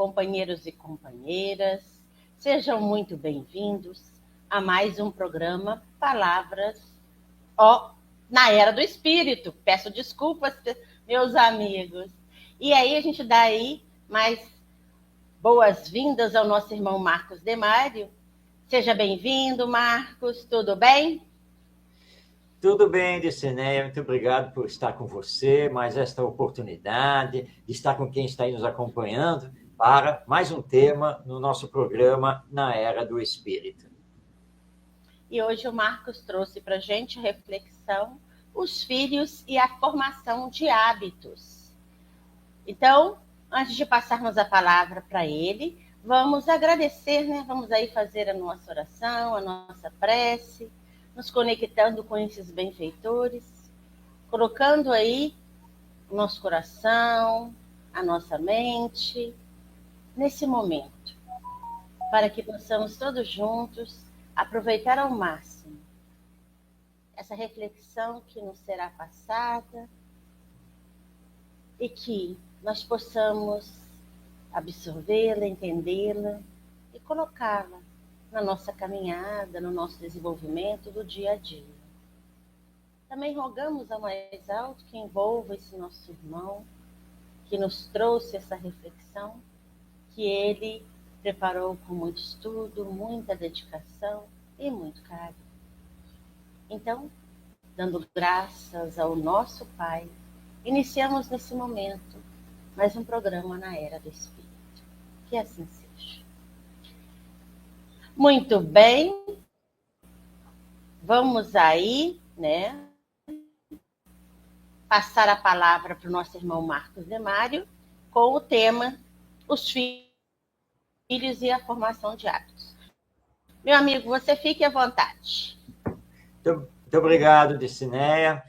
companheiros e companheiras, sejam muito bem-vindos a mais um programa Palavras na Era do Espírito. Peço desculpas, meus amigos. E aí a gente dá aí mais boas-vindas ao nosso irmão Marcos Demário. Seja bem-vindo, Marcos, tudo bem? Tudo bem, Dicineia, muito obrigado por estar com você, mais esta oportunidade de estar com quem está aí nos acompanhando para mais um tema no nosso programa Na Era do Espírito. E hoje o Marcos trouxe para a gente a reflexão, os filhos e a formação de hábitos. Então, antes de passarmos a palavra para ele, vamos agradecer, né? Vamos aí fazer a nossa oração, a nossa prece, nos conectando com esses benfeitores, colocando aí o nosso coração, a nossa mente, nesse momento, para que possamos todos juntos aproveitar ao máximo essa reflexão que nos será passada e que nós possamos absorvê-la, entendê-la e colocá-la na nossa caminhada, no nosso desenvolvimento do dia a dia. Também rogamos ao mais alto que envolva esse nosso irmão, que nos trouxe essa reflexão, que ele preparou com muito estudo, muita dedicação e muito carinho. Então, dando graças ao nosso Pai, iniciamos nesse momento mais um programa na Era do Espírito. Que assim seja. Muito bem, vamos aí, né, passar a palavra para o nosso irmão Marcos Demário com o tema Os Filhos e a Formação de Hábitos. Meu amigo, você fique à vontade. Muito obrigado, Dicineia.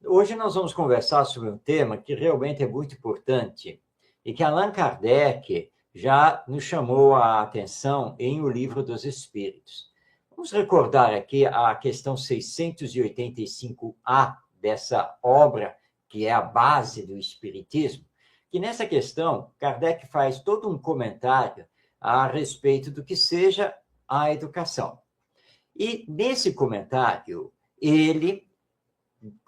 Hoje nós vamos conversar sobre um tema que realmente é muito importante e que Allan Kardec já nos chamou a atenção em O Livro dos Espíritos. Vamos recordar aqui a questão 685A dessa obra, que é a base do Espiritismo, que nessa questão Kardec faz todo um comentário a respeito do que seja a educação. E nesse comentário, ele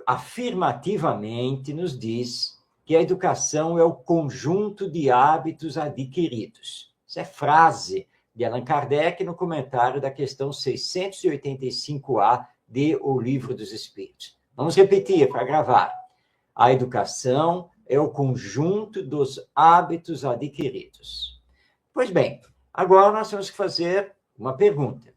afirmativamente nos diz que a educação é o conjunto de hábitos adquiridos. Isso é frase de Allan Kardec no comentário da questão 685A de O Livro dos Espíritos. Vamos repetir para gravar. A educação é o conjunto dos hábitos adquiridos. Pois bem, agora nós temos que fazer uma pergunta.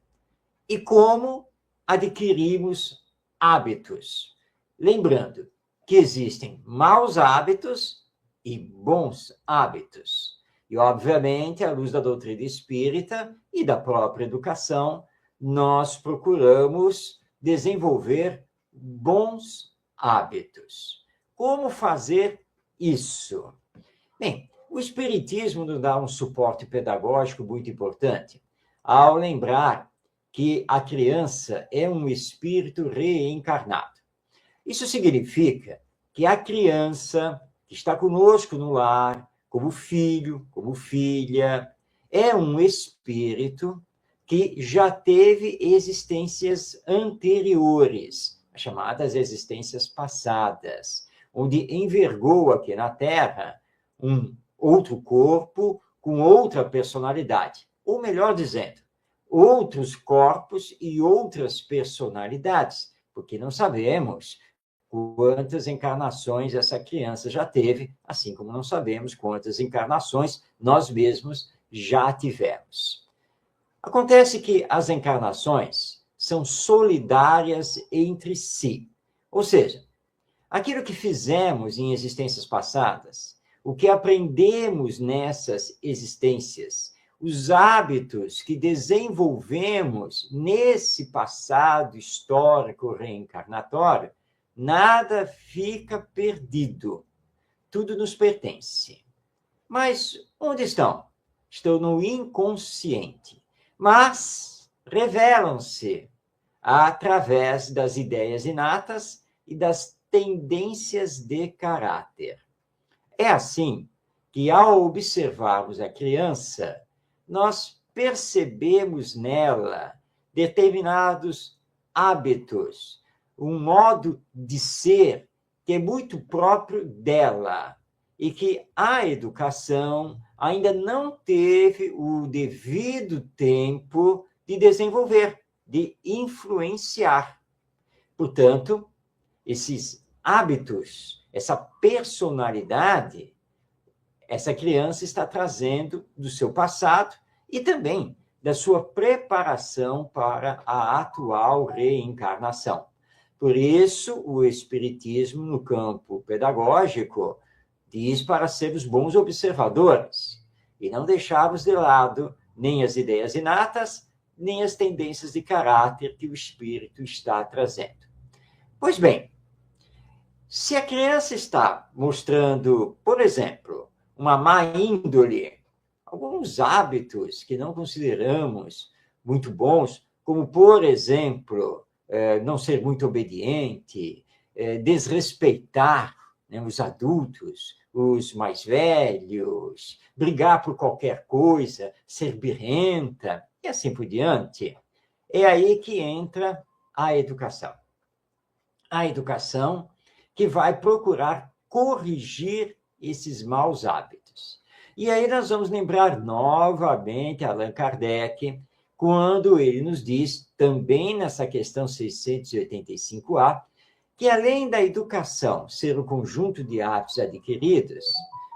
E como adquirimos hábitos? Lembrando que existem maus hábitos e bons hábitos. E, obviamente, à luz da doutrina espírita e da própria educação, nós procuramos desenvolver bons hábitos. Como fazer isso? Bem, o Espiritismo nos dá um suporte pedagógico muito importante ao lembrar que a criança é um espírito reencarnado. Isso significa que a criança que está conosco no lar, como filho, como filha, é um espírito que já teve existências anteriores, chamadas existências passadas, onde envergou aqui na Terra um outro corpo com outra personalidade, ou melhor dizendo, outros corpos e outras personalidades, porque não sabemos quantas encarnações essa criança já teve, assim como não sabemos quantas encarnações nós mesmos já tivemos. Acontece que as encarnações são solidárias entre si, ou seja, aquilo que fizemos em existências passadas, o que aprendemos nessas existências, os hábitos que desenvolvemos nesse passado histórico reencarnatório, nada fica perdido. Tudo nos pertence. Mas onde estão? Estão no inconsciente. Mas revelam-se através das ideias inatas e das tendências de caráter. É assim que, ao observarmos a criança, nós percebemos nela determinados hábitos, um modo de ser que é muito próprio dela e que a educação ainda não teve o devido tempo de desenvolver, de influenciar. Portanto, esses hábitos, essa personalidade, essa criança está trazendo do seu passado e também da sua preparação para a atual reencarnação. Por isso, o Espiritismo, no campo pedagógico, diz para sermos bons observadores e não deixarmos de lado nem as ideias inatas, nem as tendências de caráter que o espírito está trazendo. Pois bem, se a criança está mostrando, por exemplo, uma má índole, alguns hábitos que não consideramos muito bons, como, por exemplo, não ser muito obediente, desrespeitar, né, os adultos, os mais velhos, brigar por qualquer coisa, ser birrenta, e assim por diante, é aí que entra a educação. A educação que vai procurar corrigir esses maus hábitos. E aí nós vamos lembrar novamente Allan Kardec, quando ele nos diz, também nessa questão 685A, que além da educação ser o conjunto de hábitos adquiridos,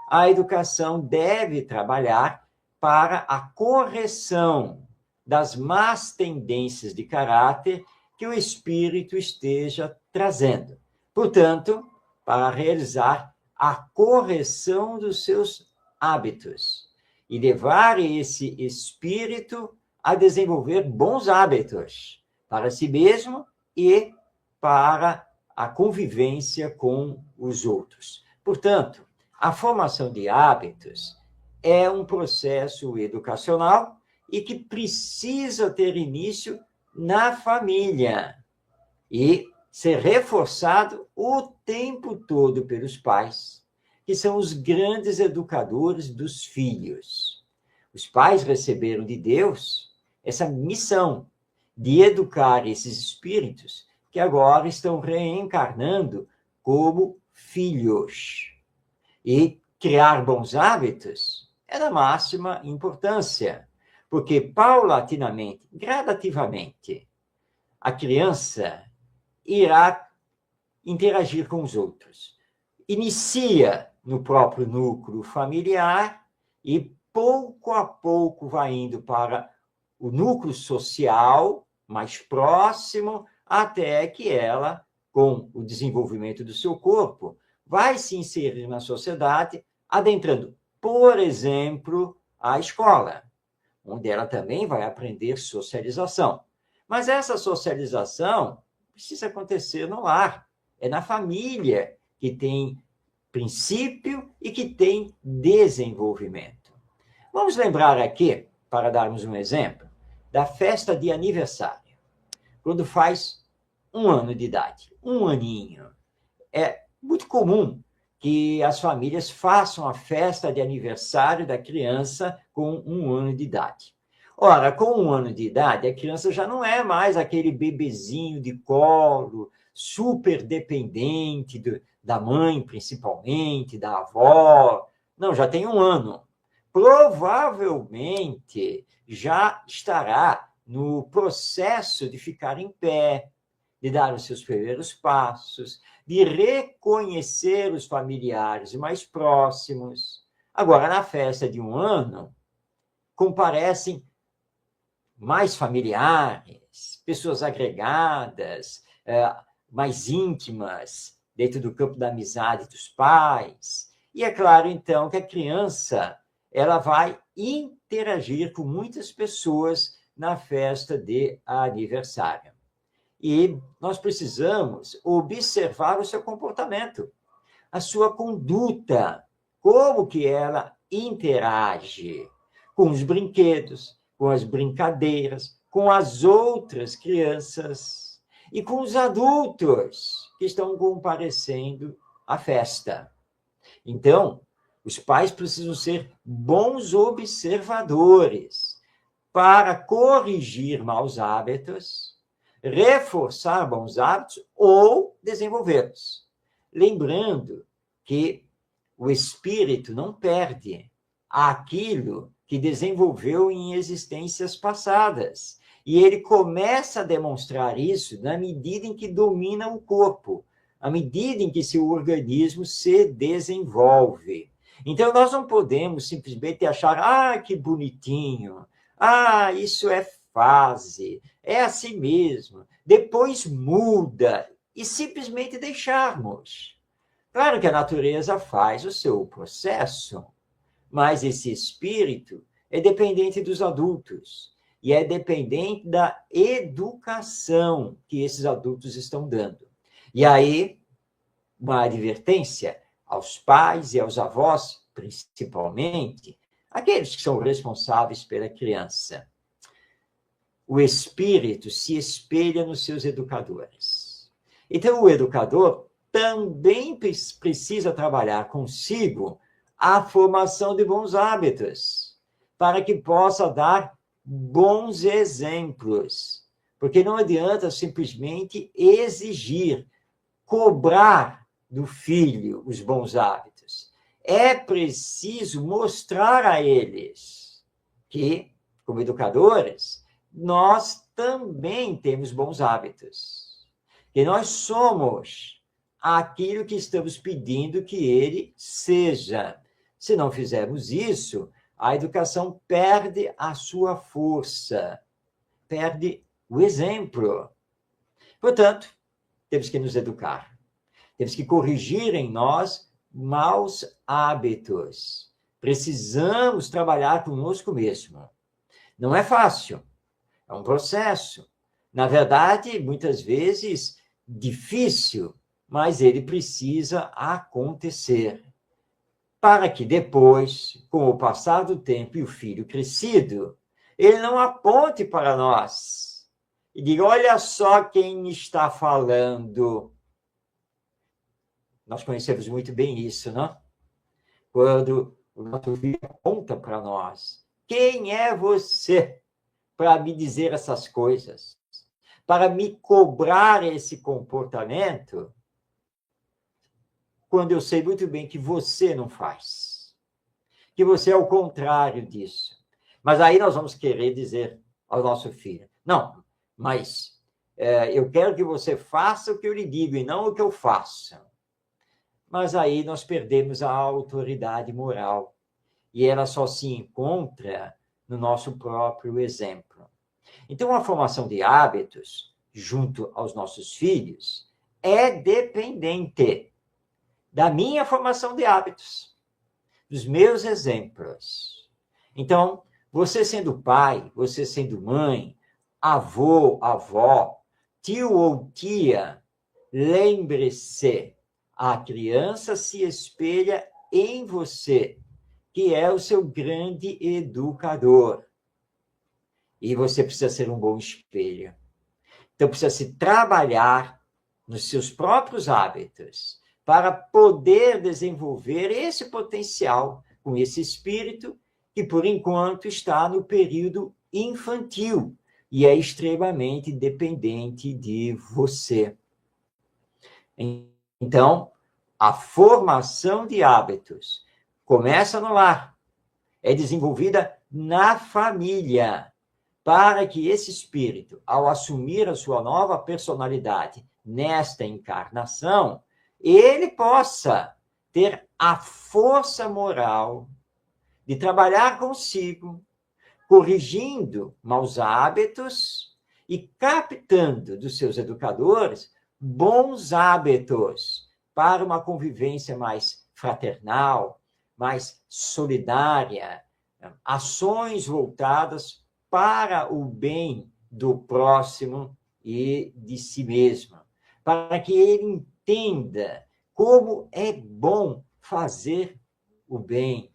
a educação deve trabalhar para a correção das más tendências de caráter que o espírito esteja trazendo. Portanto, para realizar a correção dos seus hábitos e levar esse espírito a desenvolver bons hábitos para si mesmo e para a convivência com os outros. Portanto, a formação de hábitos é um processo educacional e que precisa ter início na família e ser reforçado o tempo todo pelos pais, que são os grandes educadores dos filhos. Os pais receberam de Deus essa missão de educar esses espíritos que agora estão reencarnando como filhos. E criar bons hábitos é da máxima importância, porque paulatinamente, gradativamente, a criança irá interagir com os outros. Inicia no próprio núcleo familiar e, pouco a pouco, vai indo para o núcleo social mais próximo, até que ela, com o desenvolvimento do seu corpo, vai se inserir na sociedade, adentrando, por exemplo, a escola, onde ela também vai aprender socialização. Mas essa socialização precisa acontecer no lar, é na família que tem princípio e que tem desenvolvimento. Vamos lembrar aqui, para darmos um exemplo, da festa de aniversário. Quando faz 1 ano de idade, 1 aninho, é muito comum que as famílias façam a festa de aniversário da criança com 1 ano de idade. Ora, com 1 ano de idade, a criança já não é mais aquele bebezinho de colo, super dependente da mãe, principalmente, da avó. Não, já tem 1 ano. Provavelmente já estará no processo de ficar em pé, de dar os seus primeiros passos, de reconhecer os familiares mais próximos. Agora, na festa de 1 ano, comparecem mais familiares, pessoas agregadas, mais íntimas, dentro do campo da amizade dos pais. E é claro, então, que a criança ela vai interagir com muitas pessoas na festa de aniversário. E nós precisamos observar o seu comportamento, a sua conduta, como que ela interage com os brinquedos, com as brincadeiras, com as outras crianças e com os adultos que estão comparecendo à festa. Então, Os pais precisam ser bons observadores para corrigir maus hábitos, reforçar bons hábitos ou desenvolvê-los. Lembrando que o espírito não perde aquilo que desenvolveu em existências passadas. E ele começa a demonstrar isso na medida em que domina o corpo, à medida em que seu organismo se desenvolve. Então, nós não podemos simplesmente achar, que bonitinho, isso é fase, é assim mesmo, depois muda, e simplesmente deixarmos. Claro que a natureza faz o seu processo, mas esse espírito é dependente dos adultos e é dependente da educação que esses adultos estão dando. E aí, uma advertência aos pais e aos avós, principalmente, aqueles que são responsáveis pela criança. O espírito se espelha nos seus educadores. Então, o educador também precisa trabalhar consigo a formação de bons hábitos, para que possa dar bons exemplos. Porque não adianta simplesmente exigir, cobrar do filho os bons hábitos. É preciso mostrar a eles que, como educadores, nós também temos bons hábitos. Que nós somos aquilo que estamos pedindo que ele seja. Se não fizermos isso, a educação perde a sua força, perde o exemplo. Portanto, temos que nos educar. Temos que corrigir em nós maus hábitos. Precisamos trabalhar conosco mesmo. Não é fácil, é um processo. Na verdade, muitas vezes, difícil, mas ele precisa acontecer. Para que depois, com o passar do tempo e o filho crescido, ele não aponte para nós e diga, olha só quem está falando. Nós conhecemos muito bem isso, não? Quando o nosso filho aponta para nós. Quem é você para me dizer essas coisas? Para me cobrar esse comportamento? Quando eu sei muito bem que você não faz. Que você é o contrário disso. Mas aí nós vamos querer dizer ao nosso filho, não, mas eu quero que você faça o que eu lhe digo e não o que eu faço. Mas aí nós perdemos a autoridade moral. E ela só se encontra no nosso próprio exemplo. Então, a formação de hábitos, junto aos nossos filhos, é dependente da minha formação de hábitos, dos meus exemplos. Então, você sendo pai, você sendo mãe, avô, avó, tio ou tia, lembre-se, a criança se espelha em você, que é o seu grande educador. E você precisa ser um bom espelho. Então, precisa se trabalhar nos seus próprios hábitos, para poder desenvolver esse potencial com esse espírito que, por enquanto, está no período infantil e é extremamente dependente de você. Então, a formação de hábitos começa no lar, é desenvolvida na família, para que esse espírito, ao assumir a sua nova personalidade nesta encarnação, ele possa ter a força moral de trabalhar consigo, corrigindo maus hábitos e captando dos seus educadores bons hábitos para uma convivência mais fraternal, mais solidária, ações voltadas para o bem do próximo e de si mesmo, para que ele entenda como é bom fazer o bem,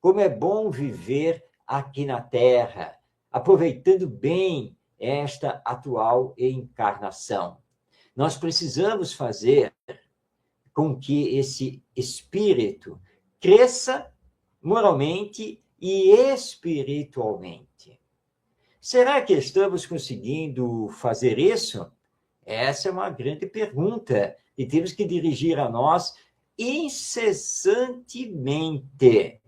como é bom viver aqui na Terra, aproveitando bem esta atual encarnação. Nós precisamos fazer com que esse espírito cresça moralmente e espiritualmente. Será que estamos conseguindo fazer isso? Essa é uma grande pergunta e temos que dirigir a nós incessantemente.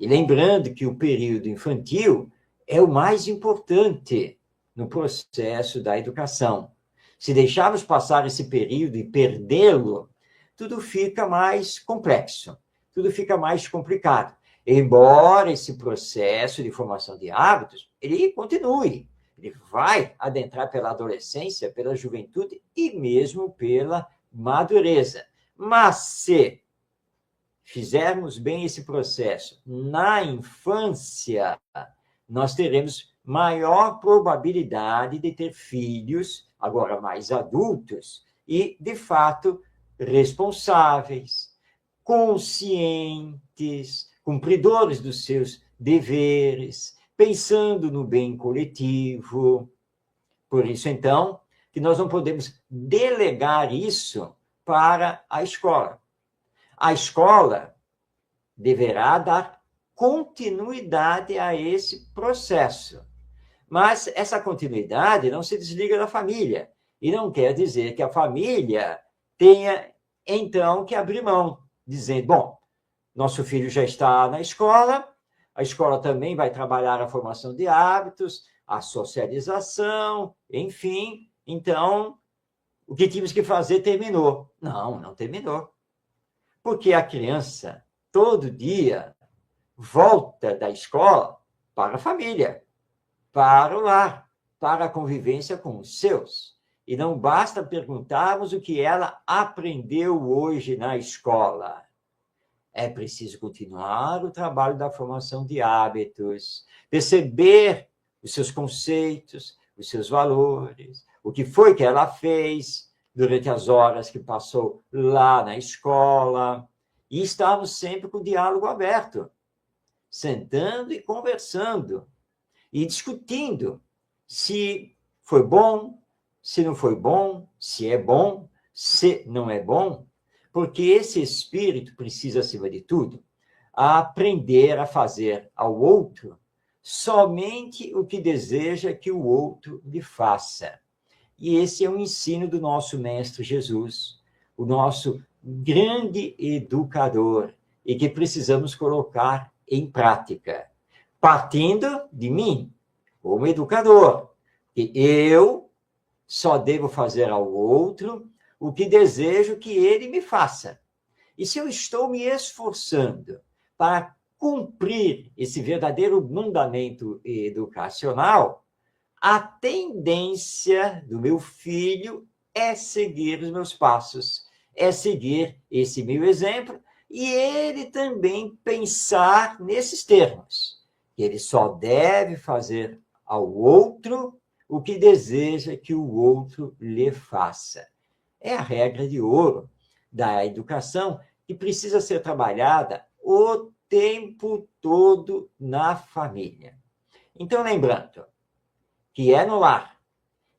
E lembrando que o período infantil é o mais importante no processo da educação. Se deixarmos passar esse período e perdê-lo, tudo fica mais complexo, tudo fica mais complicado. Embora esse processo de formação de hábitos, ele continue, ele vai adentrar pela adolescência, pela juventude e mesmo pela madureza. Mas se fizermos bem esse processo na infância, nós teremos maior probabilidade de ter filhos, agora mais adultos, e, de fato, responsáveis, conscientes, cumpridores dos seus deveres, pensando no bem coletivo. Por isso, então, que nós não podemos delegar isso para a escola. A escola deverá dar continuidade a esse processo. Mas essa continuidade não se desliga da família. E não quer dizer que a família tenha, então, que abrir mão, dizendo, bom, nosso filho já está na escola, a escola também vai trabalhar a formação de hábitos, a socialização, enfim, então, o que tínhamos que fazer terminou. Não, não terminou. Porque a criança, todo dia, volta da escola para a família, para o lar, para a convivência com os seus. E não basta perguntarmos o que ela aprendeu hoje na escola. É preciso continuar o trabalho da formação de hábitos, perceber os seus conceitos, os seus valores, o que foi que ela fez durante as horas que passou lá na escola. E estamos sempre com o diálogo aberto, sentando e conversando, e discutindo se foi bom, se não foi bom, se é bom, se não é bom, porque esse espírito precisa, acima de tudo, aprender a fazer ao outro somente o que deseja que o outro lhe faça. E esse é um ensino do nosso Mestre Jesus, o nosso grande educador, e que precisamos colocar em prática, partindo de mim, como educador, que eu só devo fazer ao outro o que desejo que ele me faça. E se eu estou me esforçando para cumprir esse verdadeiro mandamento educacional, a tendência do meu filho é seguir os meus passos, é seguir esse meu exemplo, e ele também pensar nesses termos, que ele só deve fazer ao outro o que deseja que o outro lhe faça. É a regra de ouro da educação que precisa ser trabalhada o tempo todo na família. Então, lembrando que é no lar,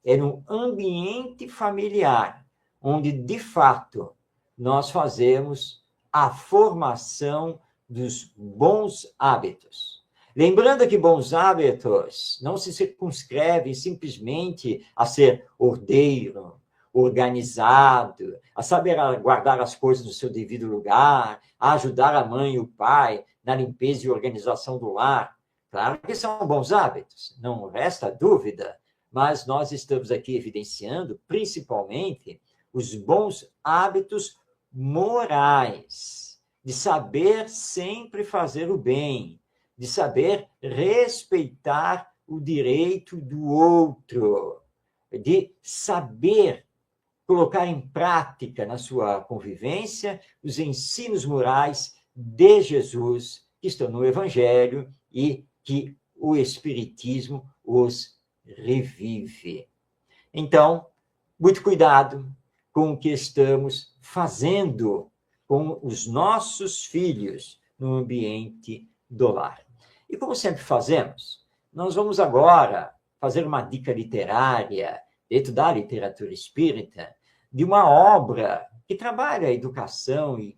é no ambiente familiar, onde, de fato, nós fazemos a formação dos bons hábitos. Lembrando que bons hábitos não se circunscrevem simplesmente a ser ordeiro, organizado, a saber guardar as coisas no seu devido lugar, a ajudar a mãe e o pai na limpeza e organização do lar. Claro que são bons hábitos, não resta dúvida, mas nós estamos aqui evidenciando, principalmente, os bons hábitos morais, de saber sempre fazer o bem, de saber respeitar o direito do outro, de saber colocar em prática na sua convivência os ensinos morais de Jesus que estão no Evangelho e que o Espiritismo os revive. Então, muito cuidado com o que estamos fazendo com os nossos filhos no ambiente do lar. E como sempre fazemos, nós vamos agora fazer uma dica literária dentro da literatura espírita de uma obra que trabalha a educação e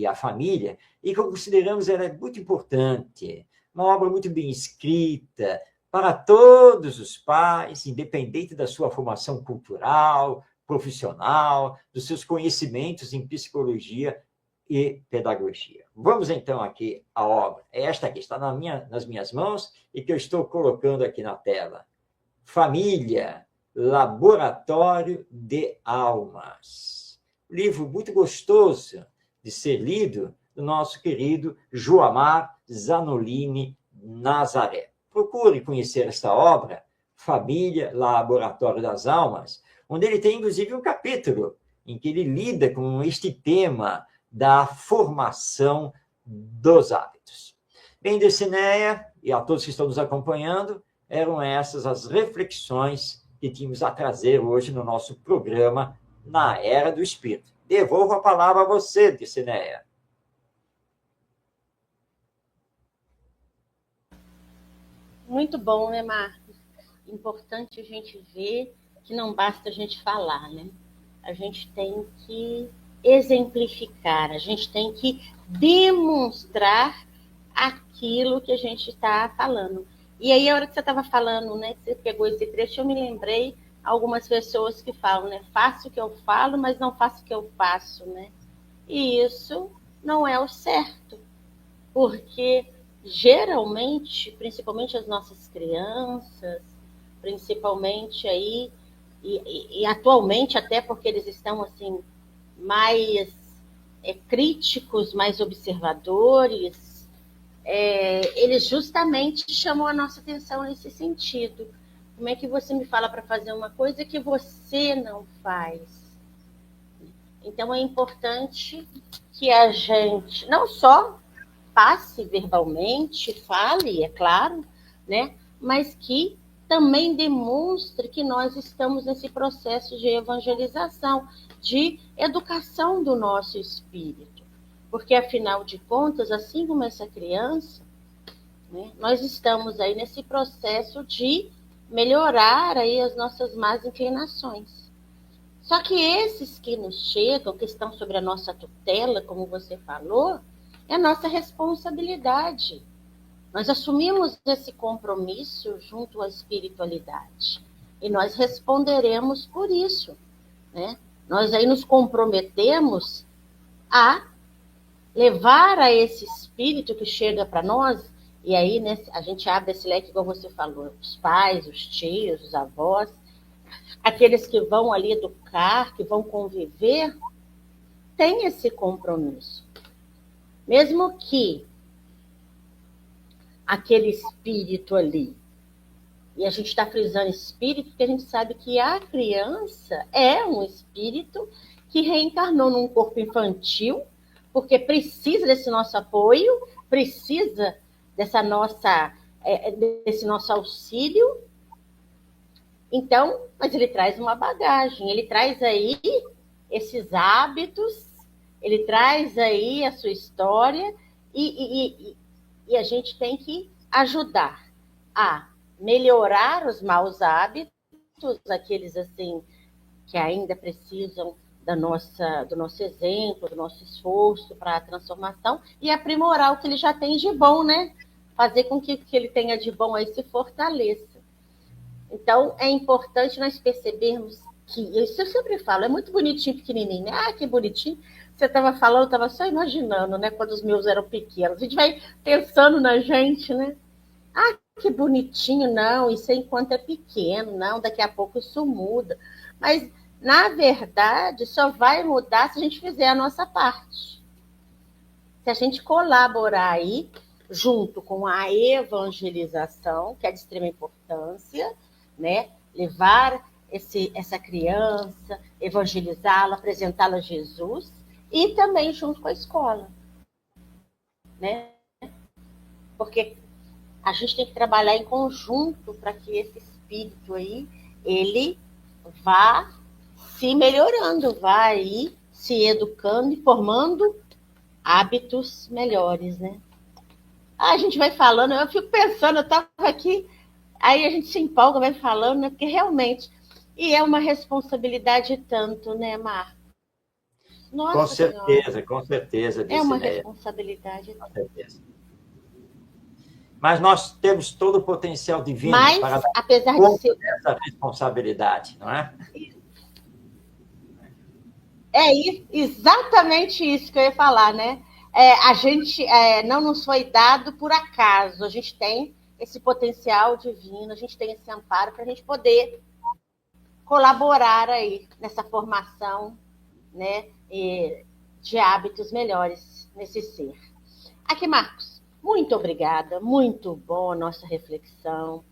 a família, e que consideramos ela muito importante, uma obra muito bem escrita, para todos os pais, independente da sua formação cultural, profissional, dos seus conhecimentos em psicologia e pedagogia. Vamos então aqui à obra. É esta aqui, está nas minhas mãos e que eu estou colocando aqui na tela. Família, Laboratório de Almas. Livro muito gostoso de ser lido do nosso querido Joamar Zanolini Nazaré. Procure conhecer esta obra, Família, Laboratório das Almas, onde ele tem, inclusive, um capítulo em que ele lida com este tema da formação dos hábitos. Bem, Dulcinea, e a todos que estão nos acompanhando, eram essas as reflexões que tínhamos a trazer hoje no nosso programa Na Era do Espírito. Devolvo a palavra a você, Dulcinea. Muito bom, né, Marcos? Importante a gente ver que não basta a gente falar, né? A gente tem que exemplificar, a gente tem que demonstrar aquilo que a gente está falando. E aí, a hora que você estava falando, né, que você pegou esse trecho, eu me lembrei algumas pessoas que falam, né, faço o que eu falo, mas não faço o que eu faço, né? E isso não é o certo, porque geralmente, principalmente as nossas crianças, principalmente aí, e atualmente até porque eles estão assim mais críticos, mais observadores, eles justamente chamam a nossa atenção nesse sentido. Como é que você me fala para fazer uma coisa que você não faz? Então é importante que a gente não só passe verbalmente, fale, é claro, né? Mas que também demonstre que nós estamos nesse processo de evangelização, de educação do nosso espírito. Porque, afinal de contas, assim como essa criança, né, nós estamos aí nesse processo de melhorar aí as nossas más inclinações. Só que esses que nos chegam, que estão sobre a nossa tutela, como você falou, é a nossa responsabilidade. Nós assumimos esse compromisso junto à espiritualidade. E nós responderemos por isso, né? Nós aí nos comprometemos a levar a esse espírito que chega para nós, e aí, né, a gente abre esse leque, igual você falou, os pais, os tios, os avós, aqueles que vão ali educar, que vão conviver, tem esse compromisso. Mesmo que aquele espírito ali, e a gente está frisando espírito, porque a gente sabe que a criança é um espírito que reencarnou num corpo infantil, porque precisa desse nosso apoio, precisa desse nosso auxílio. Então, mas ele traz uma bagagem, ele traz aí esses hábitos, ele traz aí a sua história, e a gente tem que ajudar a melhorar os maus hábitos, aqueles assim que ainda precisam do nosso exemplo, do nosso esforço para a transformação, e aprimorar o que ele já tem de bom, né? Fazer com que o que ele tenha de bom aí se fortaleça. Então, é importante nós percebermos que, isso eu sempre falo, é muito bonitinho, pequenininho, né? Ah, que bonitinho. Você estava falando, eu estava só imaginando, né? Quando os meus eram pequenos. A gente vai pensando na gente, né? Ah, que bonitinho, não, isso é enquanto é pequeno, não, daqui a pouco isso muda. Mas, na verdade, só vai mudar se a gente fizer a nossa parte. Se a gente colaborar aí, junto com a evangelização, que é de extrema importância, né? Levar essa criança, evangelizá-la, apresentá-la a Jesus, e também junto com a escola, né? Porque a gente tem que trabalhar em conjunto para que esse espírito aí, ele vá se melhorando, vá aí se educando e formando hábitos melhores, né? A gente vai falando, eu fico pensando, eu estava aqui, aí a gente se empolga, vai falando, né? Porque realmente, e é uma responsabilidade tanto, né, Marco? Nossa com certeza. É uma responsabilidade. Com certeza. Mas nós temos todo o potencial divino para dar apesar de ser essa responsabilidade, não é? Exatamente isso que eu ia falar, né? A gente não nos foi dado por acaso, a gente tem esse potencial divino, a gente tem esse amparo para a gente poder colaborar aí nessa formação, né, de hábitos melhores nesse ser. Aqui, Marcos, muito obrigada, muito boa a nossa reflexão.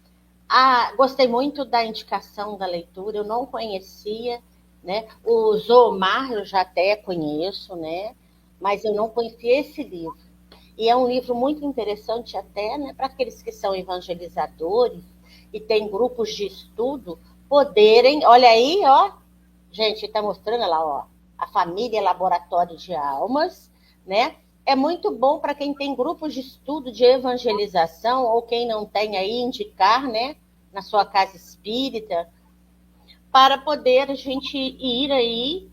Gostei muito da indicação da leitura, eu não conhecia, né? O Zoomar eu já até conheço, né? Mas eu não conhecia esse livro. E é um livro muito interessante até, né, para aqueles que são evangelizadores e têm grupos de estudo poderem... Olha aí, ó. Gente, está mostrando lá, ó. A família Laboratório de Almas, né? É muito bom para quem tem grupos de estudo de evangelização ou quem não tem aí, indicar, né, na sua casa espírita, para poder a gente ir aí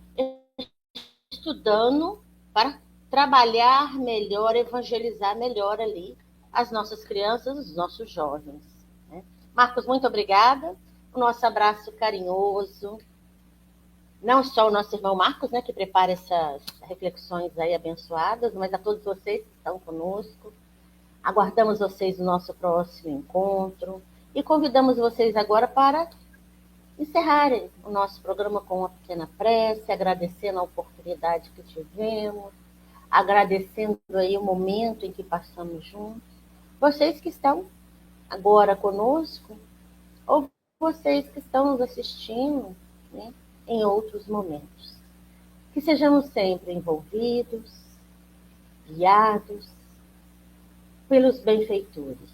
estudando para trabalhar melhor, evangelizar melhor ali as nossas crianças, os nossos jovens, né? Marcos, muito obrigada. O nosso abraço carinhoso. Não só o nosso irmão Marcos, né, que prepara essas reflexões aí abençoadas, mas a todos vocês que estão conosco. Aguardamos vocês no nosso próximo encontro e convidamos vocês agora para encerrarem o nosso programa com uma pequena prece, agradecendo a oportunidade que tivemos, agradecendo aí o momento em que passamos juntos. Vocês que estão agora conosco, ou vocês que estão nos assistindo, né, em outros momentos. Que sejamos sempre envolvidos, guiados pelos benfeitores,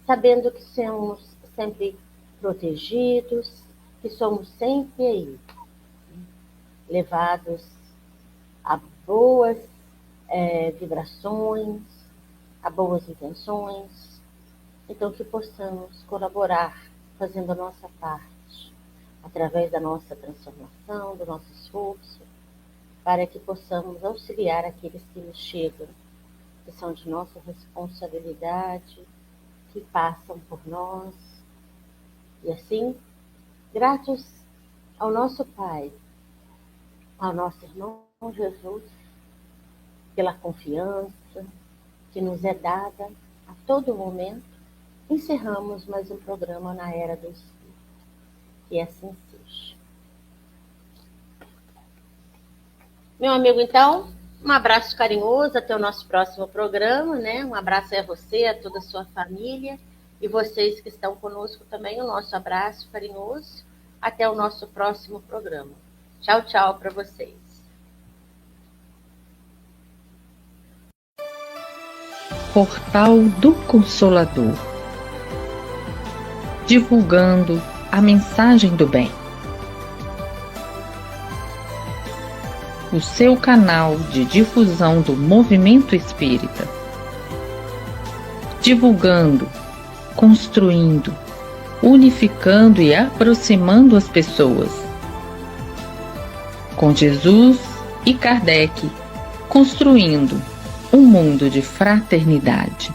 sabendo que somos sempre protegidos, que somos sempre aí, levados a boas vibrações, a boas intenções, então que possamos colaborar fazendo a nossa parte, através da nossa transformação, do nosso esforço, para que possamos auxiliar aqueles que nos chegam, que são de nossa responsabilidade, que passam por nós. E assim, gratos ao nosso Pai, ao nosso irmão Jesus, pela confiança que nos é dada a todo momento, encerramos mais um programa na Era do Espírito. Que assim seja. Meu amigo, então, um abraço carinhoso até o nosso próximo programa, né? Um abraço a você, a toda a sua família e vocês que estão conosco também, o nosso abraço carinhoso até o nosso próximo programa. Tchau, tchau para vocês. Portal do Consolador, divulgando a mensagem do bem. O seu canal de difusão do movimento espírita. Divulgando, construindo, unificando e aproximando as pessoas. Com Jesus e Kardec, construindo um mundo de fraternidade.